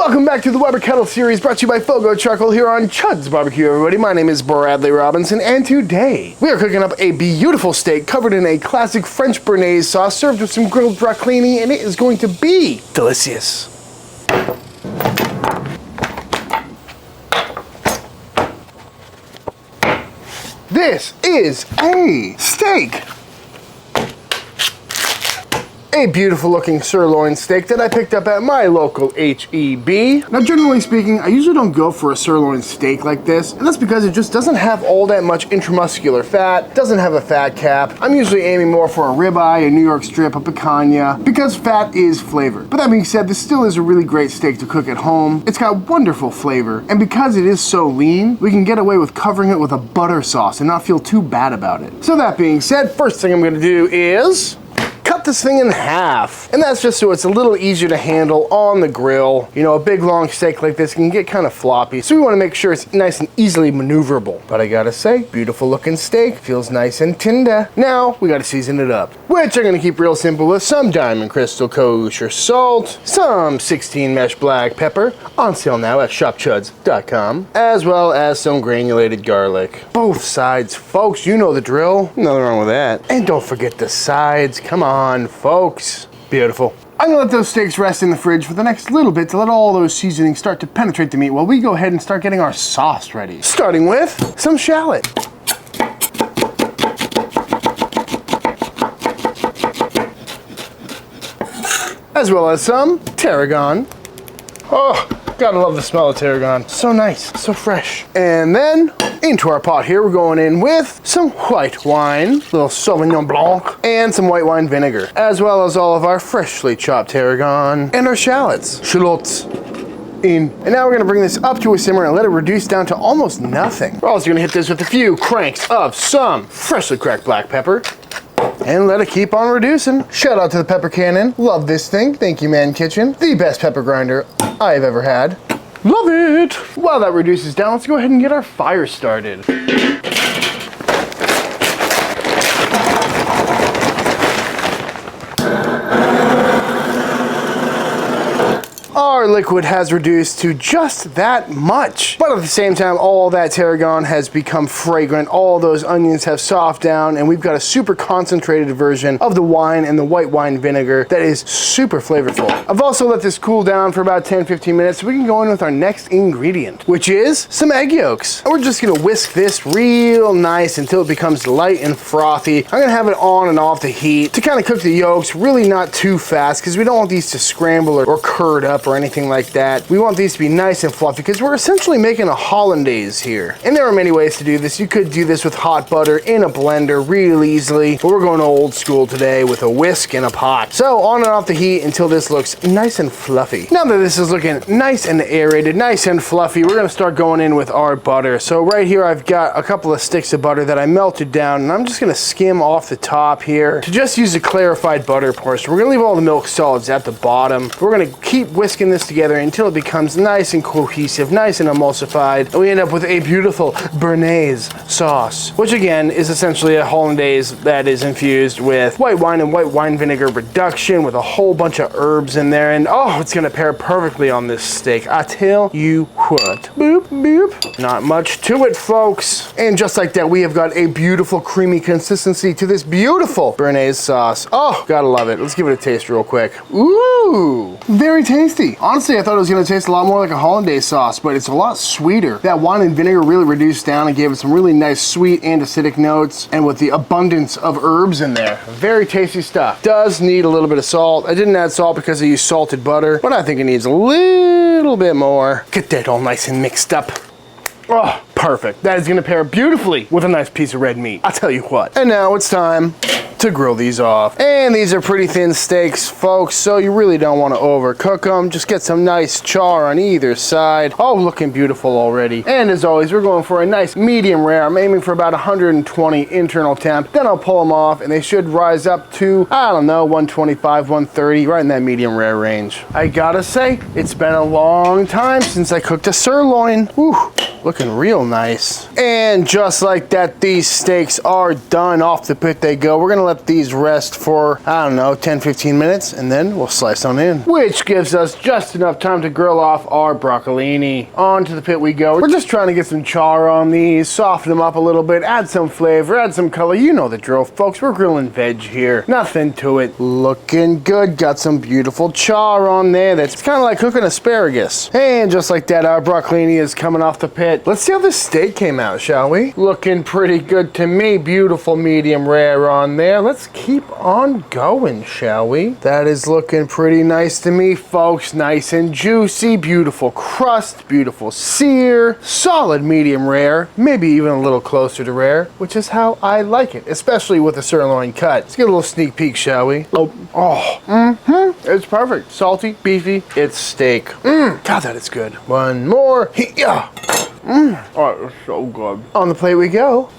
Welcome back to the Weber Kettle series brought to you by Fogo Charcoal here on Chuds BBQ, everybody. My name is Bradley Robinson, and today we are cooking up a beautiful steak covered in a classic French Bearnaise sauce served with some grilled broccolini, and it is going to be delicious. This is a steak. A beautiful looking sirloin steak that I picked up at my local H-E-B. Now generally speaking, I usually don't go for a sirloin steak like this, and that's because it just doesn't have all that much intramuscular fat, doesn't have a fat cap. I'm usually aiming more for a ribeye, a New York strip, a picanha, because fat is flavor. But that being said, this still is a really great steak to cook at home. It's got wonderful flavor, and because it is so lean, we can get away with covering it with a butter sauce and not feel too bad about it. So that being said, first thing I'm gonna do is cut this thing in half, and that's just so it's a little easier to handle on the grill. You know, a big long steak like this can get kind of floppy, so we want to make sure it's nice and easily maneuverable. But I gotta say, beautiful looking steak, feels nice and tender. Now we gotta season it up, which I'm gonna keep real simple with some Diamond Crystal kosher salt, some 16 mesh black pepper, on sale now at shopchuds.com, as well as some granulated garlic. Both sides, folks, you know the drill. Nothing wrong with that. And don't forget the sides, come on folks. Beautiful. I'm gonna let those steaks rest in the fridge for the next little bit to let all those seasonings start to penetrate the meat while we go ahead and start getting our sauce ready. Starting with some shallot. As well as some tarragon. Oh, gotta love the smell of tarragon. So nice, so fresh. And then into our pot here, we're going in with some white wine, little Sauvignon Blanc, and some white wine vinegar, as well as all of our freshly chopped tarragon and our shallots. In. And now we're gonna bring this up to a simmer and let it reduce down to almost nothing. We're also gonna hit this with a few cranks of some freshly cracked black pepper, and let it keep on reducing. Shout out to the Pepper Cannon. Love this thing. Thank you, Man Kitchen. The best pepper grinder I've ever had. Love it! While that reduces down, let's go ahead and get our fire started. Our liquid has reduced to just that much, but at the same time, all that tarragon has become fragrant, all those onions have softened down, and we've got a super concentrated version of the wine and the white wine vinegar that is super flavorful. I've also let this cool down for about 10-15 minutes so we can go in with our next ingredient, which is some egg yolks. And we're just gonna whisk this real nice until it becomes light and frothy. I'm gonna have it on and off the heat to kind of cook the yolks, really not too fast, because we don't want these to scramble or curd up or anything like that. We want these to be nice and fluffy because we're essentially making a hollandaise here. And there are many ways to do this. You could do this with hot butter in a blender really easily, but we're going old school today with a whisk and a pot. So on and off the heat until this looks nice and fluffy. Now that this is looking nice and aerated, nice and fluffy, we're gonna start going in with our butter. So right here I've got a couple of sticks of butter that I melted down, and I'm just gonna skim off the top here to just use a clarified butter portion. We're gonna leave all the milk solids at the bottom. We're gonna keep whisking this together until it becomes nice and cohesive, nice and emulsified, and we end up with a beautiful Bearnaise sauce, which again is essentially a hollandaise that is infused with white wine and white wine vinegar reduction with a whole bunch of herbs in there, and oh, it's gonna pair perfectly on this steak. I tell you what. Boop, boop. Not much to it, folks. And just like that, we have got a beautiful creamy consistency to this beautiful Bearnaise sauce. Oh, gotta love it. Let's give it a taste real quick. Ooh, very tasty. Honestly, I thought it was gonna taste a lot more like a hollandaise sauce, but it's a lot sweeter. That wine and vinegar really reduced down and gave it some really nice sweet and acidic notes, and with the abundance of herbs in there. Very tasty stuff. Does need a little bit of salt. I didn't add salt because I used salted butter, but I think it needs a little bit more. Get that all nice and mixed up. Oh, perfect. That is gonna pair beautifully with a nice piece of red meat. I'll tell you what. And now it's time to grill these off. And these are pretty thin steaks, folks, so you really don't want to overcook them. Just get some nice char on either side. Oh, looking beautiful already. And as always, we're going for a nice medium rare. I'm aiming for about 120 internal temp. Then I'll pull them off, and they should rise up to, I don't know, 125, 130, right in that medium rare range. I gotta say, it's been a long time since I cooked a sirloin. Whew. looking real nice. And just like that, these steaks are done. Off the pit they go. We're gonna let these rest for, I don't know, 10-15 minutes, and then we'll slice on in. Which gives us just enough time to grill off our broccolini. On to the pit we go. We're just trying to get some char on these, soften them up a little bit, add some flavor, add some color. You know the drill, folks. We're grilling veg here. Nothing to it. Looking good. Got some beautiful char on there. That's kind of like cooking asparagus. And just like that, our broccolini is coming off the pit. Let's see how this steak came out, shall we? Looking pretty good to me. Beautiful medium rare on there. Let's keep on going, shall we? That is looking pretty nice to me, folks. Nice and juicy. Beautiful crust. Beautiful sear. Solid medium rare. Maybe even a little closer to rare, which is how I like it, especially with a sirloin cut. Let's get a little sneak peek, shall we? It's perfect. Salty, beefy. It's steak. God, that is good. One more. Yeah. Oh, it's so good. On the plate we go.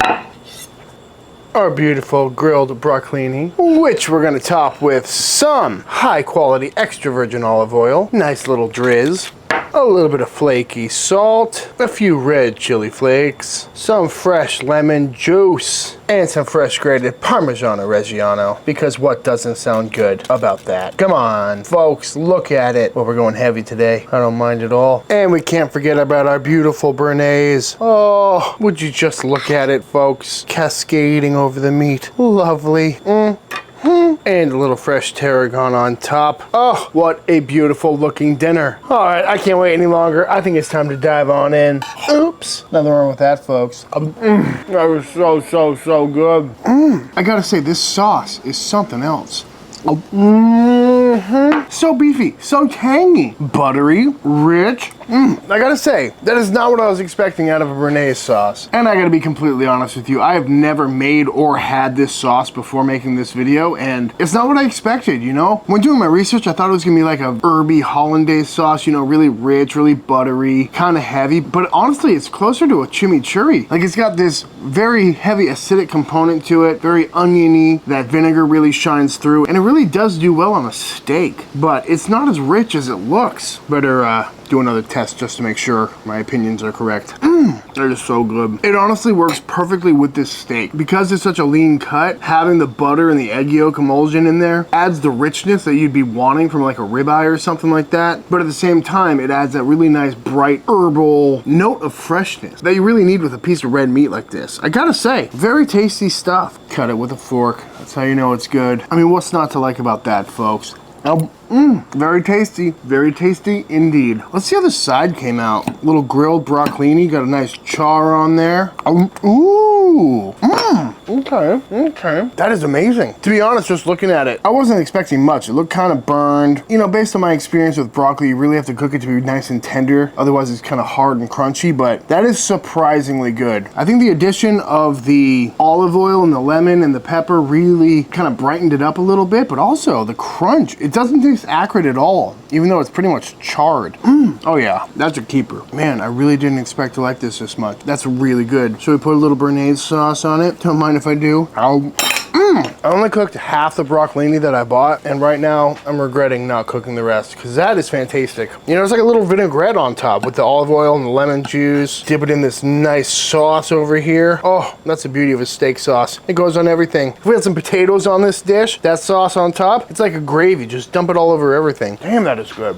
Our beautiful grilled broccolini, which we're gonna top with some high quality extra virgin olive oil. Nice little drizz. A little bit of flaky salt, a few red chili flakes, some fresh lemon juice, and some fresh grated Parmigiano Reggiano, because what doesn't sound good about that? Come on, folks, look at it. Well, we're going heavy today. I don't mind at all. And we can't forget about our beautiful Bearnaise. Oh, would you just look at it, folks? Cascading over the meat. Lovely. And a little fresh tarragon on top. Oh, what a beautiful looking dinner. All right, I can't wait any longer. I think it's time to dive on in. Oops. Nothing wrong with that, folks. That was so good. I gotta say, this sauce is something else. So beefy, so tangy, buttery, rich. I gotta say, that is not what I was expecting out of a Bearnaise sauce. And I gotta be completely honest with you, I have never made or had this sauce before making this video, and it's not what I expected, you know? When doing my research, I thought it was gonna be like a herby hollandaise sauce, you know, really rich, really buttery, kind of heavy, but honestly, it's closer to a chimichurri. Like, it's got this very heavy acidic component to it, very oniony, that vinegar really shines through, and it really does do well on a steak, but it's not as rich as it looks. Better do another test just to make sure my opinions are correct. That is so good. It honestly works perfectly with this steak. Because it's such a lean cut, having the butter and the egg yolk emulsion in there adds the richness that you'd be wanting from like a ribeye or something like that. But at the same time, it adds that really nice, bright, herbal note of freshness that you really need with a piece of red meat like this. I gotta say, very tasty stuff. Cut it with a fork. That's how you know it's good. I mean, what's not to like about that, folks? Very tasty indeed. Let's see how the side came out. Little grilled broccolini, got a nice char on there. Okay. That is amazing. To be honest, just looking at it, I wasn't expecting much. It looked kind of burned. You know, based on my experience with broccoli, you really have to cook it to be nice and tender. Otherwise, it's kind of hard and crunchy, but that is surprisingly good. I think the addition of the olive oil and the lemon and the pepper really kind of brightened it up a little bit, but also the crunch. It doesn't taste acrid at all, even though it's pretty much charred. Oh yeah, that's a keeper. Man, I really didn't expect to like this much. That's really good. Should we put a little Bearnaise sauce on it? Don't mind if I do. I only cooked half the broccolini that I bought, and right now I'm regretting not cooking the rest because that is fantastic. You know, it's like a little vinaigrette on top with the olive oil and the lemon juice. Dip it in this nice sauce over here. Oh, that's the beauty of a steak sauce. It goes on everything. If we had some potatoes on this dish, that sauce on top, it's like a gravy. Just dump it all over everything. Damn, that is good.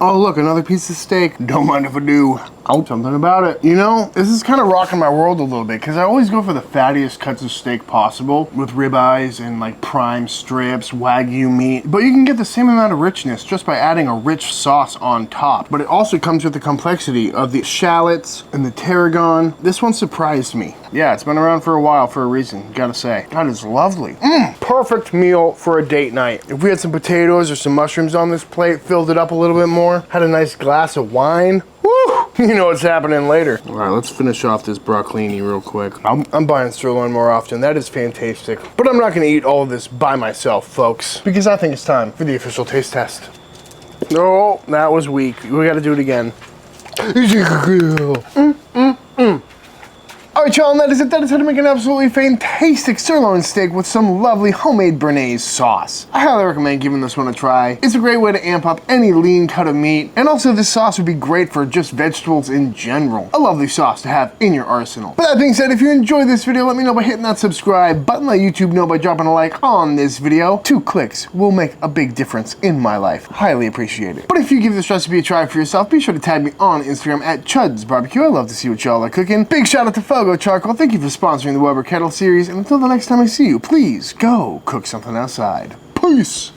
Oh, look, another piece of steak. Don't mind if I do. Something about it. You know, this is kind of rocking my world a little bit because I always go for the fattiest cuts of steak possible with ribeyes and like prime strips, Wagyu meat. But you can get the same amount of richness just by adding a rich sauce on top. But it also comes with the complexity of the shallots and the tarragon. This one surprised me. Yeah, it's been around for a while for a reason, gotta say. That is lovely. Perfect meal for a date night. If we had some potatoes or some mushrooms on this plate, filled it up a little bit more, had a nice glass of wine, woo! You know what's happening later. All right, let's finish off this broccolini real quick. I'm buying sirloin more often. That is fantastic. But I'm not gonna eat all of this by myself, folks, because I think it's time for the official taste test. No, that was weak. We gotta do it again. Alright y'all, and that is it. That is how to make an absolutely fantastic sirloin steak with some lovely homemade Bearnaise sauce. I highly recommend giving this one a try. It's a great way to amp up any lean cut of meat, and also this sauce would be great for just vegetables in general. A lovely sauce to have in your arsenal. With that being said, if you enjoyed this video, let me know by hitting that subscribe button. Let YouTube know by dropping a like on this video. 2 clicks will make a big difference in my life. Highly appreciate it. But if you give this recipe a try for yourself, be sure to tag me on Instagram at Chuds BBQ. I love to see what y'all are cooking. Big shout out to Fogo Charcoal. Thank you for sponsoring the Weber Kettle series. And until the next time I see you, please go cook something outside. Peace.